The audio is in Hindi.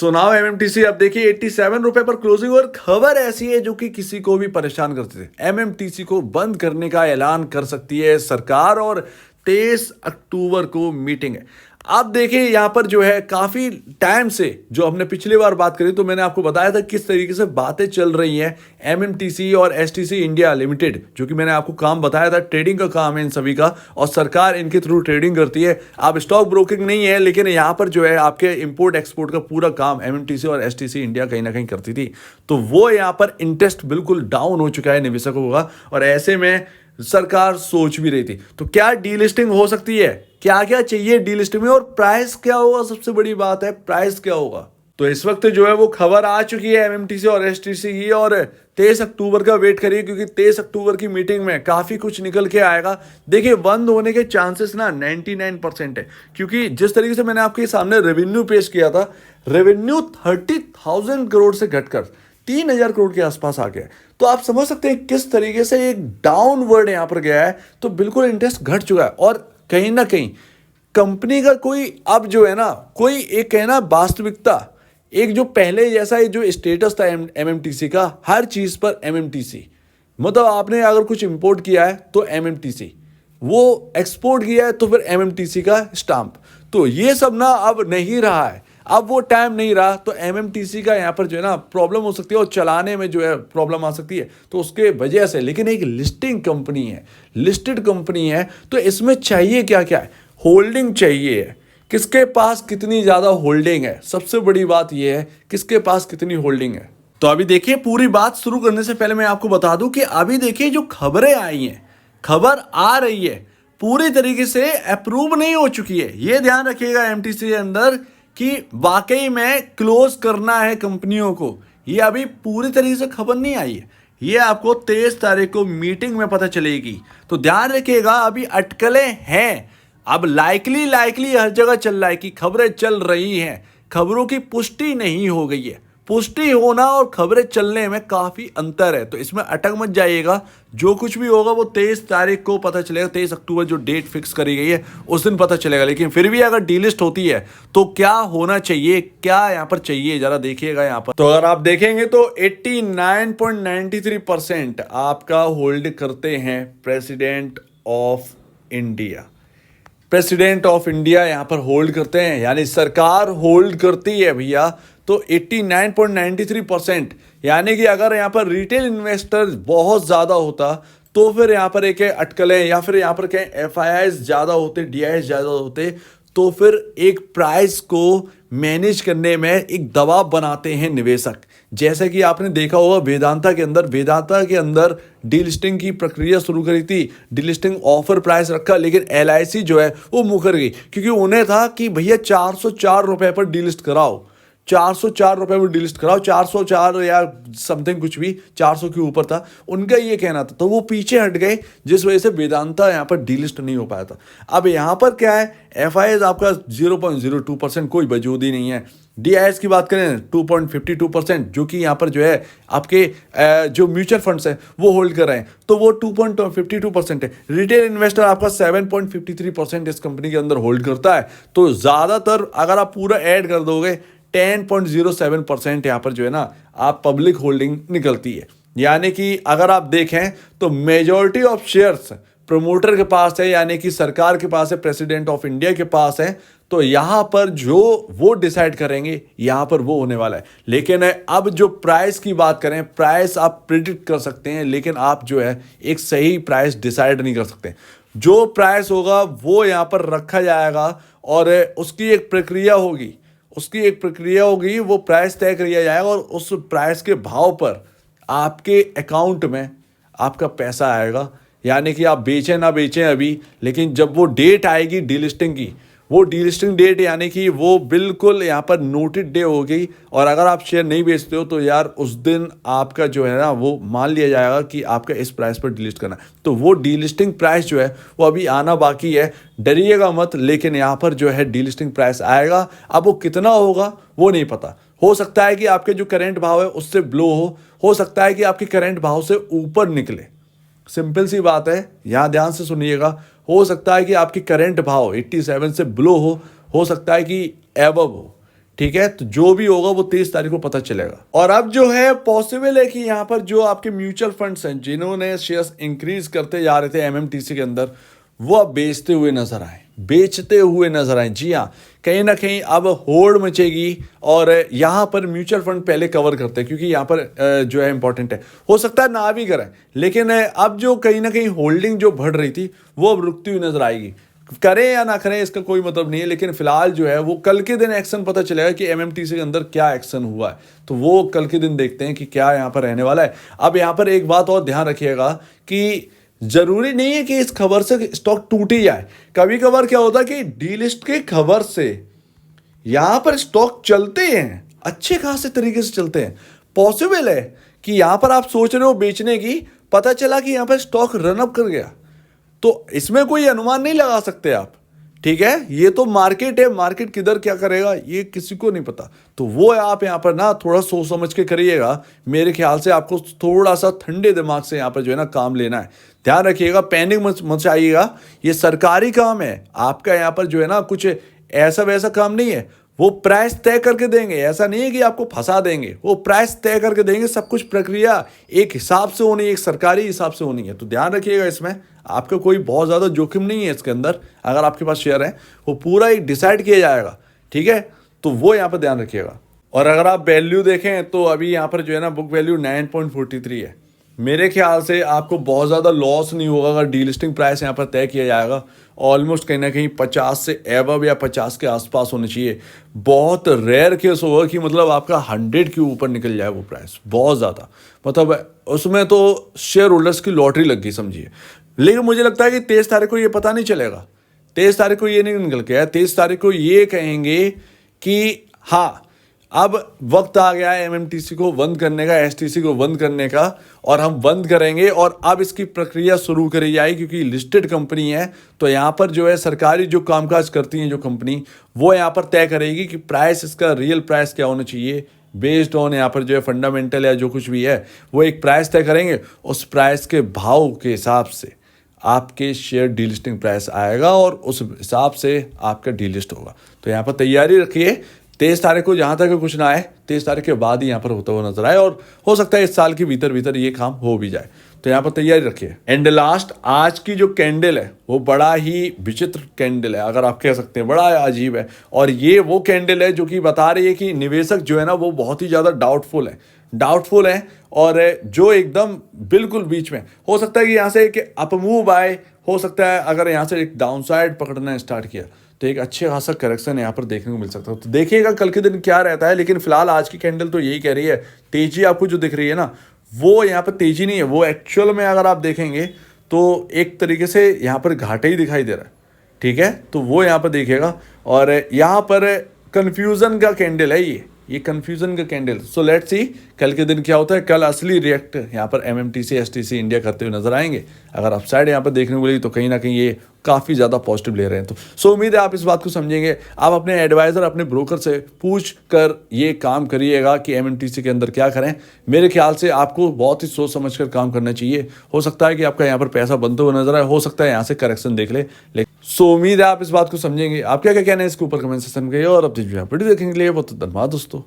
सुनाओ एमएमटीसी अब देखिए 87 रुपए पर क्लोजिंग। और खबर ऐसी है जो कि किसी को भी परेशान करती थी। एमएमटीसी को बंद करने का ऐलान कर सकती है सरकार और 23 अक्टूबर को मीटिंग है। आप देखिए यहां पर जो है काफी टाइम से जो हमने पिछली बार बात करी तो मैंने आपको बताया था किस तरीके से बातें चल रही हैं एमएमटीसी और एसटीसी इंडिया लिमिटेड, जो कि मैंने आपको काम बताया था, ट्रेडिंग का काम है इन सभी का और सरकार इनके थ्रू ट्रेडिंग करती है। आप स्टॉक ब्रोकिंग नहीं है, लेकिन यहां पर जो है आपके इंपोर्ट एक्सपोर्ट का पूरा काम एमएमटीसी और एसटीसी इंडिया कहीं ना कहीं करती थी। तो वो यहां पर इंटरेस्ट बिल्कुल डाउन हो चुका है निवेशकों का, और ऐसे में सरकार सोच भी रही थी तो क्या डीलिस्टिंग हो सकती है, क्या क्या चाहिए डीलिस्टिंग में और प्राइस क्या होगा। सबसे बड़ी बात है प्राइस क्या होगा। तो इस वक्त जो है वो खबर आ चुकी है एमएमटीसी और एसटीसी की, और 23 अक्टूबर का वेट करिए क्योंकि 23 अक्टूबर की मीटिंग में काफी कुछ निकल के आएगा। देखिए बंद होने के चांसेस ना 99% है, क्योंकि जिस तरीके से मैंने आपके सामने रेवेन्यू पेश किया था, रेवेन्यू 30,000 करोड़ से घटकर 3,000 करोड़ के आसपास आ गया है। तो आप समझ सकते हैं किस तरीके से एक डाउनवर्ड यहां पर गया है। तो बिल्कुल इंटरेस्ट घट चुका है और कहीं ना कहीं कंपनी का कोई अब जो है ना कोई एक है ना वास्तविकता, एक जो पहले जैसा जो स्टेटस था एमएमटीसी का, हर चीज पर एमएमटीसी, मतलब आपने अगर कुछ इंपोर्ट किया है तो एमएमटीसी, वो एक्सपोर्ट किया है तो फिर एमएमटीसी का स्टाम्प। तो ये सब ना अब नहीं रहा है, अब वो टाइम नहीं रहा। तो एमएमटीसी का यहाँ पर जो है ना प्रॉब्लम हो सकती है और चलाने में जो है प्रॉब्लम आ सकती है, तो उसके वजह से। लेकिन एक लिस्टिंग कंपनी है, लिस्टेड कंपनी है, तो इसमें चाहिए क्या क्या है, होल्डिंग चाहिए है। किसके पास कितनी ज़्यादा होल्डिंग है, सबसे बड़ी बात यह है किसके पास कितनी होल्डिंग है। तो अभी देखिए पूरी बात शुरू करने से पहले मैं आपको बता दूं कि अभी देखिए जो खबरें आई हैं, खबर आ रही है, पूरी तरीके से अप्रूव नहीं हो चुकी है। ये ध्यान रखिएगा एमटीसी के अंदर कि वाकई में क्लोज करना है कंपनियों को, ये अभी पूरी तरीके से खबर नहीं आई है। ये आपको 23 तारीख को मीटिंग में पता चलेगी। तो ध्यान रखिएगा अभी अटकलें हैं। अब लाइकली हर जगह चल रहा है कि खबरें चल रही हैं, खबरों की पुष्टि नहीं हो गई है। पुष्टि होना और खबरें चलने में काफी अंतर है, तो इसमें अटक मत जाइएगा। जो कुछ भी होगा वो 23 तारीख को पता चलेगा। 23 अक्टूबर जो डेट फिक्स करी गई है उस दिन पता चलेगा। लेकिन फिर भी अगर डीलिस्ट होती है तो क्या होना चाहिए, क्या यहाँ पर चाहिए, जरा देखिएगा यहाँ पर। तो अगर आप देखेंगे तो 89.93% आपका होल्ड करते हैं president of India. President of India यहां पर होल्ड करते हैं, यानी सरकार होल्ड करती है भैया। तो 89.93%, यानी कि अगर यहां पर रिटेल इन्वेस्टर बहुत ज़्यादा होता तो फिर यहां पर एक अटकलें या फिर यहां पर कहीं एफआईआईज ज़्यादा होते, डीआईएस ज़्यादा होते, तो फिर एक प्राइस को मैनेज करने में एक दबाव बनाते हैं निवेशक। जैसे कि आपने देखा होगा वेदांता के अंदर डीलिस्टिंग की प्रक्रिया शुरू करी थी, डीलिस्टिंग ऑफर प्राइस रखा, लेकिन एलआईसी जो है वो मुकर गई, क्योंकि उन्हें था कि भैया 404 रुपए पर डीलिस्ट कराओ, 404 रुपए में डीलिस्ट कराओ, 404 या समथिंग कुछ भी 400 के ऊपर था उनका ये कहना था। तो वो पीछे हट गए, जिस वजह से वेदांता यहाँ पर डीलिस्ट नहीं हो पाया था। अब यहाँ पर क्या है, एफआईआईज आपका 0.02%, कोई वजूद ही नहीं है। डीआईएस की बात करें 2.52%, जो कि यहाँ पर जो है आपके जो म्यूचुअल फंड्स हैं वो होल्ड कर रहे हैं, तो वो 2.52% है। रिटेल इन्वेस्टर आपका 7.53% इस कंपनी के अंदर होल्ड करता है। तो ज़्यादातर अगर आप पूरा ऐड कर दोगे 10.07% यहाँ पर जो है ना आप पब्लिक होल्डिंग निकलती है। यानी कि अगर आप देखें तो मेजॉरिटी ऑफ शेयर्स प्रमोटर के पास है, यानी कि सरकार के पास है, प्रेसिडेंट ऑफ इंडिया के पास है। तो यहाँ पर जो वो डिसाइड करेंगे यहाँ पर वो होने वाला है। लेकिन अब जो प्राइस की बात करें, प्राइस आप प्रिडिक्ट कर सकते हैं, लेकिन आप जो है एक सही प्राइस डिसाइड नहीं कर सकते। जो प्राइस होगा वो यहाँ पर रखा जाएगा और उसकी एक प्रक्रिया होगी, वो प्राइस तय किया जाएगा और उस प्राइस के भाव पर आपके अकाउंट में आपका पैसा आएगा। यानी कि आप बेचें ना बेचें अभी, लेकिन जब वो डेट आएगी डीलिस्टिंग की, वो डीलिस्टिंग डेट यानी कि वो बिल्कुल यहाँ पर नोटेड डे होगी, और अगर आप शेयर नहीं बेचते हो तो यार उस दिन आपका जो है ना वो मान लिया जाएगा कि आपका इस प्राइस पर डीलिस्ट करना है। तो वो डीलिस्टिंग प्राइस जो है वो अभी आना बाकी है, डरिएगा मत, लेकिन यहाँ पर जो है डीलिस्टिंग प्राइस आएगा। अब वो कितना होगा वो नहीं पता, हो सकता है कि आपके जो करंट भाव है उससे ब्लो हो सकता है कि आपके करंट भाव से ऊपर निकले। सिंपल सी बात है, यहाँ ध्यान से सुनिएगा। हो सकता है कि आपकी करंट भाव 87 से ब्लो हो सकता है कि एबव हो। ठीक है, तो जो भी होगा वो 23 तारीख को पता चलेगा। और अब जो है पॉसिबल है कि यहाँ पर जो आपके म्यूचुअल फंड्स हैं जिन्होंने शेयर्स इंक्रीज करते जा रहे थे एमएमटीसी के अंदर, वो अब बेचते हुए नजर आए, बेचते हुए नजर आए। जी हाँ, कहीं ना कहीं अब होड़ मचेगी। और यहाँ पर म्यूचुअल फंड पहले कवर करते हैं क्योंकि यहाँ पर जो है इंपॉर्टेंट है, हो सकता है ना भी करें, लेकिन अब जो कहीं ना कहीं होल्डिंग जो बढ़ रही थी वो अब रुकती हुई नजर आएगी। करें या ना करें इसका कोई मतलब नहीं है, लेकिन फिलहाल जो है वो कल के दिन एक्शन पता चलेगा कि एमएमटीसी के अंदर क्या एक्शन हुआ है, तो वो कल के दिन देखते हैं कि क्या यहाँ पर रहने वाला है। अब यहाँ पर एक बात और ध्यान रखिएगा कि जरूरी नहीं है कि इस खबर से स्टॉक टूट ही जाए। कभी कभार क्या होता है कि डीलिस्ट की खबर से यहां पर स्टॉक चलते हैं, अच्छे खासे तरीके से चलते हैं। पॉसिबल है कि यहां पर आप सोच रहे हो बेचने की, पता चला कि यहां पर स्टॉक रनअप कर गया, तो इसमें कोई अनुमान नहीं लगा सकते आप। ठीक है, ये तो मार्केट है, मार्केट किधर क्या करेगा ये किसी को नहीं पता। तो वो आप यहाँ पर ना थोड़ा सोच समझ के करिएगा। मेरे ख्याल से आपको थोड़ा सा ठंडे दिमाग से यहाँ पर जो है ना काम लेना है। ध्यान रखिएगा, पैनिक मत आइएगा, ये सरकारी काम है आपका। यहाँ पर जो है ना कुछ ऐसा वैसा काम नहीं है। वो प्राइस तय करके देंगे, ऐसा नहीं है कि आपको फंसा देंगे, वो प्राइस तय करके देंगे। सब कुछ प्रक्रिया एक हिसाब से होनी है, एक सरकारी हिसाब से होनी है। तो ध्यान रखिएगा, इसमें आपका कोई बहुत ज़्यादा जोखिम नहीं है इसके अंदर। अगर आपके पास शेयर है वो पूरा एक डिसाइड किया जाएगा, ठीक है, तो वो यहाँ पर ध्यान रखिएगा। और अगर आप वैल्यू देखें तो अभी यहाँ पर जो है ना बुक वैल्यू 9.43 है। मेरे ख्याल से आपको बहुत ज़्यादा लॉस नहीं होगा अगर डीलिस्टिंग प्राइस यहाँ पर तय किया जाएगा। ऑलमोस्ट कहीं ना कहीं 50 से एबव या 50 के आसपास होने चाहिए। बहुत रेयर केस होगा कि मतलब आपका 100 के ऊपर निकल जाए वो प्राइस, बहुत ज़्यादा, मतलब उसमें तो शेयर होल्डर्स की लॉटरी लग गई समझिए। लेकिन मुझे लगता है कि 23 तारीख को ये पता नहीं चलेगा, 23 तारीख को ये नहीं निकल के आया। 23 तारीख को ये कहेंगे कि हाँ अब वक्त आ गया है एमएमटीसी को बंद करने का, एसटीसी को बंद करने का, और हम बंद करेंगे। और अब इसकी प्रक्रिया शुरू करी जाएगी क्योंकि लिस्टेड कंपनी है। तो यहाँ पर जो है सरकारी जो कामकाज करती हैं जो कंपनी, वो यहाँ पर तय करेगी कि प्राइस, इसका रियल प्राइस क्या होना चाहिए। बेस्ड ऑन यहाँ पर जो है फंडामेंटल या जो कुछ भी है वो एक प्राइस तय करेंगे। उस प्राइस के भाव के हिसाब से आपके शेयर डीलिस्टिंग प्राइस आएगा और उस हिसाब से आपका डीलिस्ट होगा। तो यहाँ पर तैयारी रखिए। 23 तारीख को जहाँ तक कुछ ना आए, 23 तारीख के बाद ही यहाँ पर होता हुआ नजर आए, और हो सकता है इस साल के भीतर भीतर ये काम हो भी जाए। तो यहाँ पर तैयारी रखिए। एंड लास्ट, आज की जो कैंडल है वो बड़ा ही विचित्र कैंडल है, अगर आप कह सकते हैं, बड़ा अजीब है। और ये वो कैंडल है जो कि बता रही है कि निवेशक जो है ना वो बहुत ही ज़्यादा डाउटफुल है। और जो एकदम बिल्कुल बीच में हो सकता है कि यहाँ से एक अपमूव आए, हो सकता है अगर यहाँ से एक डाउनसाइड पकड़ना स्टार्ट किया तो एक अच्छे खासा करेक्शन यहाँ पर देखने को मिल सकता है। तो देखिएगा कल के दिन क्या रहता है। लेकिन फिलहाल आज की कैंडल तो यही कह रही है, तेजी आपको जो दिख रही है ना, वो यहाँ पर तेजी नहीं है, वो एक्चुअल में अगर आप देखेंगे तो एक तरीके से यहाँ पर घाटा ही दिखाई दे रहा है। ठीक है, तो वो यहाँ पर देखिएगा। और यहाँ पर कन्फ्यूज़न का कैंडल है ये कन्फ्यूजन का कैंडल। सो लेट्स सी कल के दिन क्या होता है। कल असली रिएक्ट यहाँ पर एमएमटीसी एसटीसी इंडिया करते हुए नजर आएंगे। अगर अपसाइड यहाँ पर देखने को मिली तो कहीं ना कहीं ये काफ़ी ज़्यादा पॉजिटिव ले रहे हैं। तो सो उम्मीद है आप इस बात को समझेंगे। आप अपने एडवाइज़र, अपने ब्रोकर से पूछ कर ये काम करिएगा कि एमएमटीसी के अंदर क्या करें। मेरे ख्याल से आपको बहुत ही सोच समझ कर काम करना चाहिए। हो सकता है कि आपका यहाँ पर पैसा बनते हुए नजर आए, हो सकता है यहाँ से करेक्शन देख ले। सो उम्मीद है आप इस बात को समझेंगे। आप क्या क्या कहना है इसके ऊपर कमेंट सेक्शन में कहिए। और अब वीडियो देखने के लिए बहुत धन्यवाद दोस्तों।